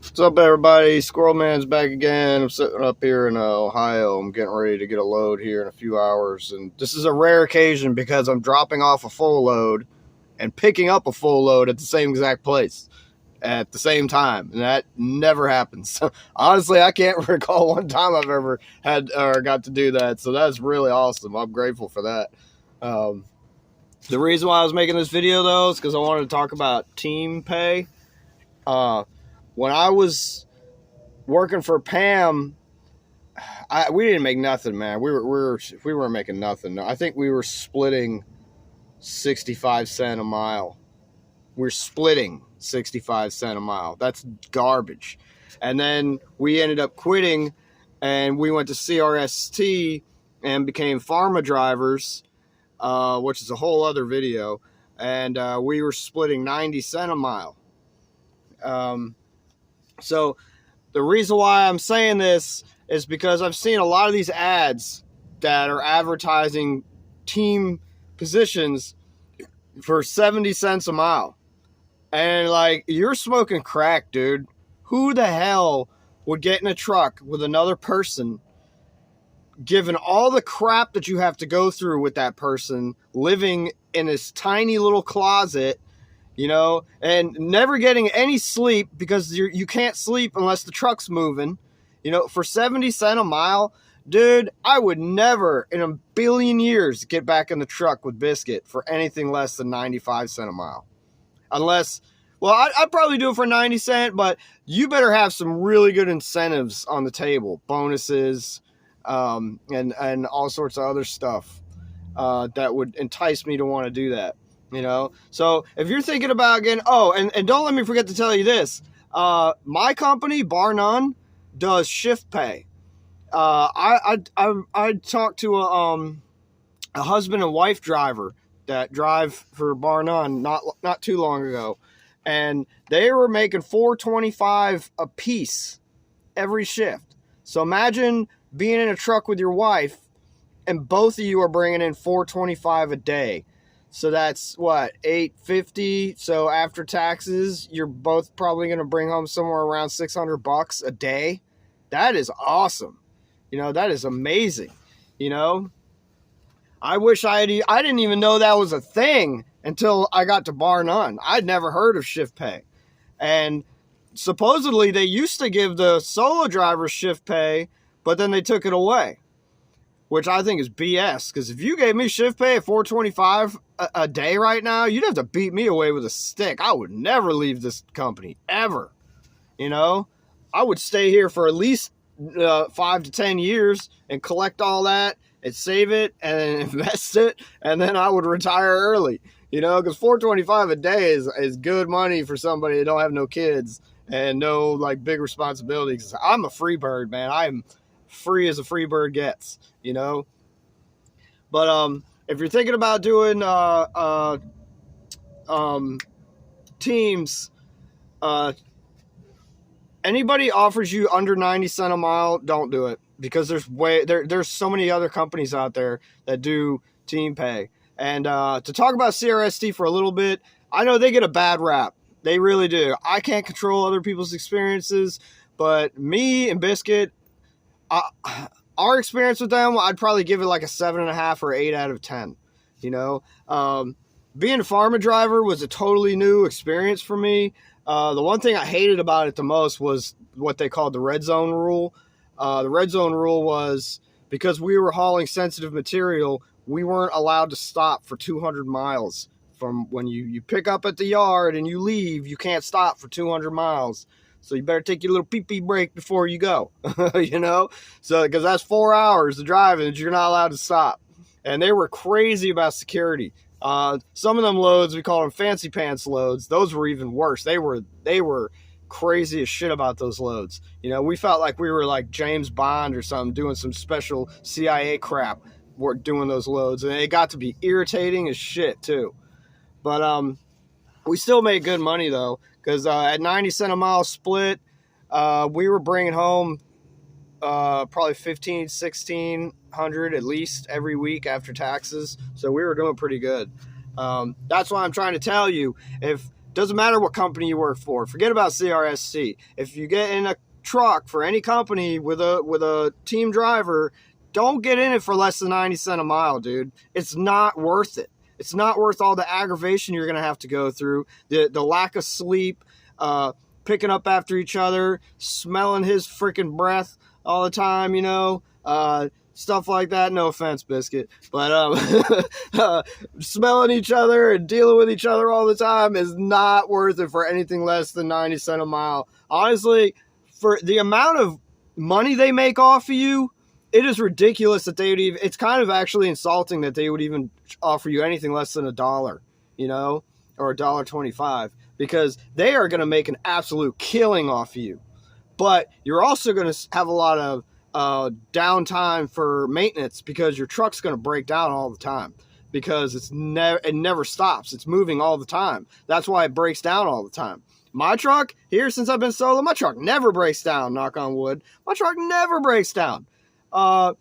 What's up, everybody? Squirrel Man's back again. I'm sitting up here in Ohio. I'm getting ready to get a load here in a few hours. And this is a rare occasion because I'm dropping off a full load and picking up a full load at the same exact place at the same time. And that never happens. Honestly, I can't recall one time I've ever had or got to do that. So that's really awesome. I'm grateful for that. The reason why I was making this video, though, is because I wanted to talk about team pay. When I was working for Pam, we didn't make nothing, man. We weren't making nothing. I think we were splitting 65 cents a mile. We're splitting 65 cents a mile. That's garbage. And then we ended up quitting, and we went to CRST and became pharma drivers, which is a whole other video. And we were splitting 90 cents a mile. So the reason why I'm saying this is because I've seen a lot of these ads that are advertising team positions for 70 cents a mile. And like, you're smoking crack, dude. Who the hell would get in a truck with another person, given all the crap that you have to go through with that person, living in this tiny little closet, and never getting any sleep because you can't sleep unless the truck's moving, for 70 cents a mile, dude, I would never in a billion years get back in the truck with Biscuit for anything less than 95 cents a mile. Unless, well, I'd probably do it for 90 cents, but you better have some really good incentives on the table, bonuses, and all sorts of other stuff that would entice me to want to do that. So if you're thinking about getting, and don't let me forget to tell you this, my company, bar none, does shift pay. I talked to a husband and wife driver that drive for bar none not too long ago, and they were making $4.25 a piece every shift. So imagine being in a truck with your wife, and both of you are bringing in $4.25 a day. So that's what, $8.50. So after taxes, you're both probably going to bring home somewhere around $600 a day. That is awesome. That is amazing. I wish I didn't even know that was a thing until I got to bar none. I'd never heard of shift pay. And supposedly they used to give the solo drivers shift pay, but then they took it away, which I think is BS. Because if you gave me shift pay at $4.25 a day right now, you'd have to beat me away with a stick. I would never leave this company, ever. I would stay here for at least 5 to 10 years and collect all that and save it and invest it, and then I would retire early. Because $4.25 a day is good money for somebody that don't have no kids and no big responsibilities. I'm a free bird, man. I'm free as a free bird gets. But if you're thinking about doing teams, anybody offers you under 90 cents a mile, don't do it, because there's so many other companies out there that do team pay. And to talk about CRST for a little bit, I know they get a bad rap. They really do. I can't control other people's experiences, but me and Biscuit, our experience with them, I'd probably give it like a 7.5 or 8 out of 10. Being a pharma driver was a totally new experience for me. The one thing I hated about it the most was what they called the red zone rule. The red zone rule was, because we were hauling sensitive material, we weren't allowed to stop for 200 miles. From when you pick up at the yard and you leave, you can't stop for 200 miles. So you better take your little pee-pee break before you go, So, because that's 4 hours of driving that you're not allowed to stop. And they were crazy about security. Some of them loads, we call them fancy pants loads. Those were even worse. They were crazy as shit about those loads. We felt like we were like James Bond or something, doing some special CIA crap. We're doing those loads, and it got to be irritating as shit too. But we still made good money though, because at 90 cents a mile split, we were bringing home probably $1,500-1,600 at least every week after taxes. So we were doing pretty good. That's why I'm trying to tell you, Doesn't matter what company you work for. Forget about CRST. If you get in a truck for any company with a team driver, don't get in it for less than 90 cents a mile, dude. It's not worth it. It's not worth all the aggravation you're going to have to go through, the lack of sleep, picking up after each other, smelling his freaking breath all the time, stuff like that. No offense, Biscuit. But smelling each other and dealing with each other all the time is not worth it for anything less than 90 cents a mile. Honestly, for the amount of money they make off of you, it is ridiculous that they would even, it's kind of actually insulting that they would even offer you anything less than $1, or $1.25, because they are going to make an absolute killing off of you. But you're also going to have a lot of downtime for maintenance, because your truck's going to break down all the time, because it never stops. It's moving all the time. That's why it breaks down all the time. My truck here, since I've been solo, my truck never breaks down, knock on wood. My truck never breaks down. When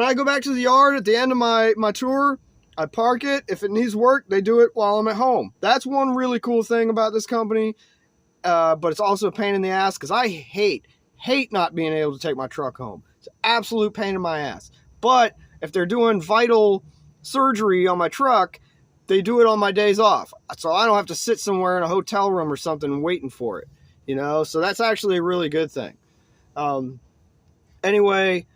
I go back to the yard at the end of my tour, I park it. If it needs work, they do it while I'm at home. That's one really cool thing about this company. But it's also a pain in the ass, because I hate not being able to take my truck home. It's an absolute pain in my ass. But if they're doing vital surgery on my truck, they do it on my days off. So I don't have to sit somewhere in a hotel room or something waiting for it. So that's actually a really good thing. Anyway,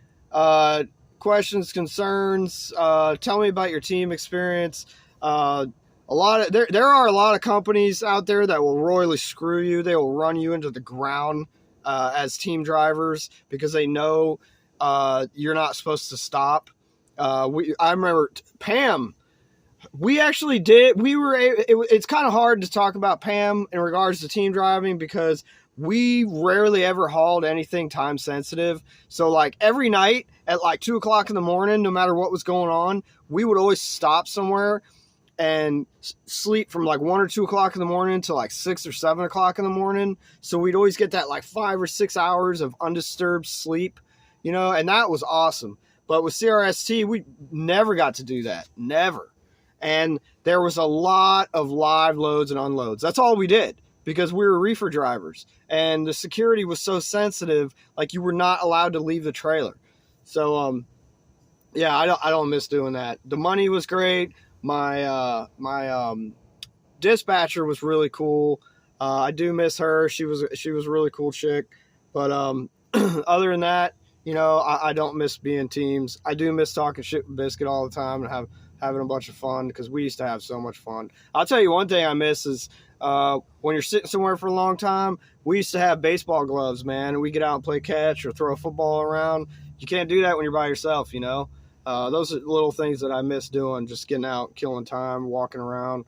questions, concerns, tell me about your team experience. There are a lot of companies out there that will royally screw you. They will run you into the ground as team drivers, because they know you're not supposed to stop. I remember Pam. We actually did. It's kind of hard to talk about Pam in regards to team driving, because we rarely ever hauled anything time sensitive. So like every night at like 2 o'clock in the morning, no matter what was going on, we would always stop somewhere and sleep from like 1 or 2 o'clock in the morning to like 6 or 7 o'clock in the morning. So we'd always get that like 5 or 6 hours of undisturbed sleep, and that was awesome. But with CRST, we never got to do that. Never. And there was a lot of live loads and unloads. That's all we did, because we were reefer drivers, and the security was so sensitive, like you were not allowed to leave the trailer. So, yeah, I don't miss doing that. The money was great. My dispatcher was really cool. I do miss her. She was a really cool chick. But other than that, I don't miss being teams. I do miss talking shit with Biscuit all the time and having a bunch of fun, because we used to have so much fun. I'll tell you one thing I miss is when you're sitting somewhere for a long time, we used to have baseball gloves, man, and we get out and play catch or throw a football around. You can't do that when you're by yourself, Those are little things that I miss doing, just getting out, killing time, walking around,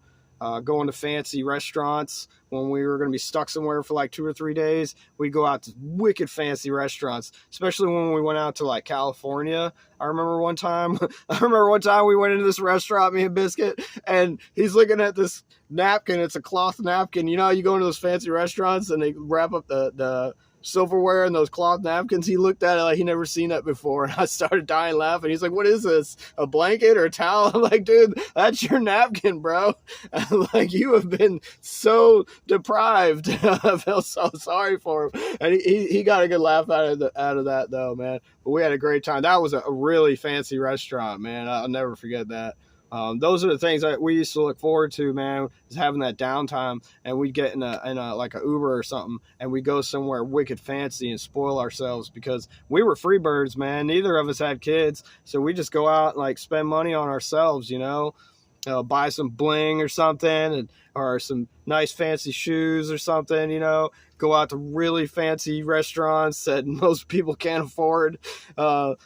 going to fancy restaurants. When we were going to be stuck somewhere for like 2 or 3 days, we'd go out to wicked fancy restaurants, especially when we went out to like California. I remember one time we went into this restaurant, me and Biscuit, and he's looking at this napkin. It's a cloth napkin. You know how you go into those fancy restaurants and they wrap up the silverware and those cloth napkins? He looked at it like he never seen that before, and I started dying laughing. He's like, "What is this? A blanket or a towel?" I'm like, "Dude, that's your napkin, bro." Like, you have been so deprived. I feel so sorry for him, and he got a good laugh out of that though, man. But we had a great time. That was a really fancy restaurant, man. I'll never forget that. Those are the things that we used to look forward to, man, is having that downtime, and we'd get in a like a Uber or something, and we'd go somewhere wicked fancy and spoil ourselves, because we were free birds, man. Neither of us had kids, so we just go out and like spend money on ourselves, buy some bling or something, or some nice fancy shoes or something, go out to really fancy restaurants that most people can't afford. I'll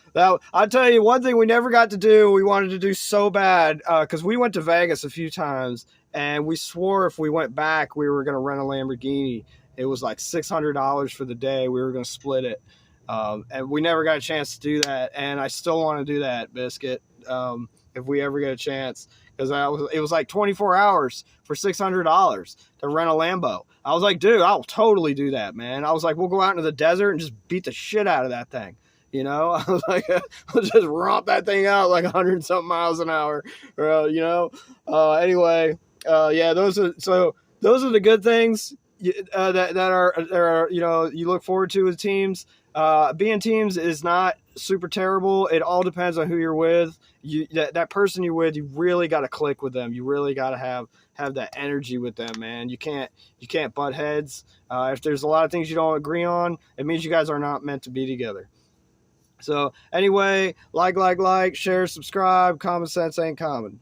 tell you one thing we never got to do, we wanted to do so bad, because we went to Vegas a few times, and we swore if we went back, we were going to rent a Lamborghini. It was like $600 for the day. We were going to split it. And we never got a chance to do that. And I still want to do that, Biscuit, if we ever get a chance. Because it was like 24 hours for $600 to rent a Lambo. I was like, dude, I'll totally do that, man. I was like, we'll go out into the desert and just beat the shit out of that thing. I was like, we'll just romp that thing out like 100 something miles an hour. Anyway, Yeah, those are the good things that are you look forward to with teams. Being teams is not super terrible. It all depends on who you're with. That person you're with, you really got to click with them. You really got to have that energy with them, man. You can't butt heads. If there's a lot of things you don't agree on, it means you guys are not meant to be together. So anyway, like, share, subscribe. Common sense ain't common.